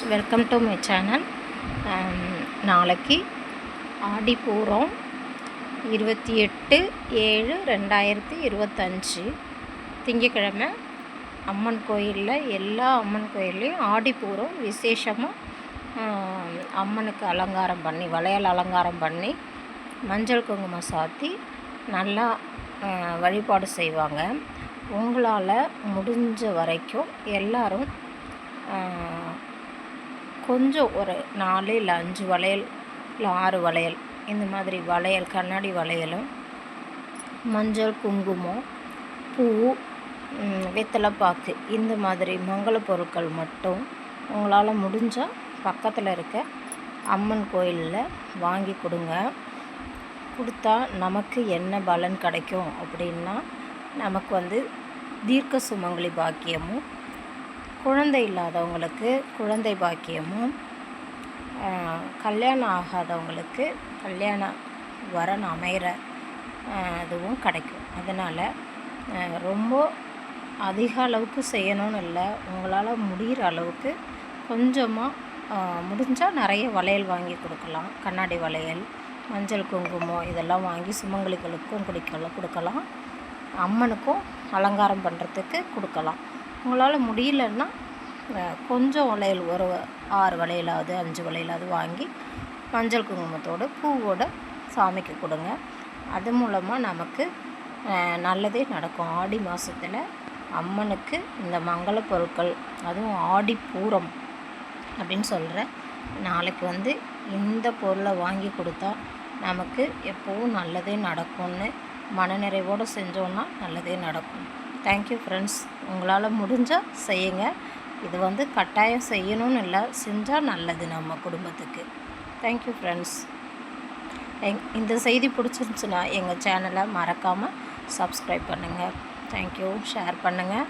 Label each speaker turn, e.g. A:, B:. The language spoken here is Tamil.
A: Welcome to my channel. நாளைக்கு ஆடிப்பூரம் 28/7/2025 திங்கக்கிழமை அம்மன் கோயிலில் எல்லா அம்மன் கோயில்லையும் ஆடிப்பூரம் விசேஷமாக அம்மனுக்கு அலங்காரம் பண்ணி வளையல் அலங்காரம் பண்ணி மஞ்சள் குங்குமம் சாத்தி நல்லா வழிபாடு செய்வாங்க. உங்களால் முடிஞ்ச வரைக்கும் எல்லோரும் கொஞ்சம் ஒரு 4 இல்லை 5 வளையல் இல்லை 6 வளையல் இந்த மாதிரி வளையல் கண்ணாடி வளையலும் மஞ்சள் குங்குமம் பூ வெத்தலைப்பாக்கு இந்த மாதிரி மங்கள பொருட்கள் மட்டும் உங்களால் முடிஞ்சால் பக்கத்தில் இருக்க அம்மன் கோயிலில் வாங்கி கொடுங்க. கொடுத்தா நமக்கு என்ன பலன் கிடைக்கும் அப்படின்னா, நமக்கு தீர்க்க சுமங்கலி பாக்கியமும், குழந்தை இல்லாதவங்களுக்கு குழந்தை பாக்கியமும், கல்யாணம் ஆகாதவங்களுக்கு கல்யாண வரன் அமைகிற இதுவும் கிடைக்கும். அதனால் ரொம்ப அதிக அளவுக்கு செய்யணும்னு இல்லை, உங்களால் முடிகிற அளவுக்கு கொஞ்சமாக முடிஞ்சால் நிறைய வளையல் வாங்கி கொடுக்கலாம். கண்ணாடி வளையல், மஞ்சள் குங்குமம் இதெல்லாம் வாங்கி சுமங்கலிகளுக்கும் கொடுக்கலாம், அம்மனுக்கும் அலங்காரம் பண்ணுறதுக்கு கொடுக்கலாம். உங்களால் முடியலன்னா கொஞ்சம் வளையல் ஒரு 6 வளையலாவது 5 வளையலாவது வாங்கி மஞ்சள் குங்குமத்தோடு பூவோடு சாமிக்கு கொடுங்க. அது மூலமாக நமக்கு நல்லதே நடக்கும். ஆடி மாதத்தில் அம்மனுக்கு இந்த மங்கள பொருட்கள், அதுவும் ஆடிப்பூரம் அப்படின்னு சொல்கிறேன், நாளைக்கு இந்த பொருளை வாங்கி கொடுத்தா நமக்கு எப்போவும் நல்லதே நடக்கும்னு மனநிறைவோடு செஞ்சோன்னா நல்லதே நடக்கும். Thank you friends. உங்களால் முடிஞ்சால் செய்யுங்க. இது கட்டாயம் செய்யணும்னு இல்லை, செஞ்சால் நல்லது நம்ம குடும்பத்துக்கு. Thank you friends. இந்த செய்தி பிடிச்சிருந்துச்சுன்னா எங்கள் சேனலை மறக்காமல் சப்ஸ்கிரைப் பண்ணுங்கள். தேங்க்யூ. ஷேர் பண்ணுங்கள்.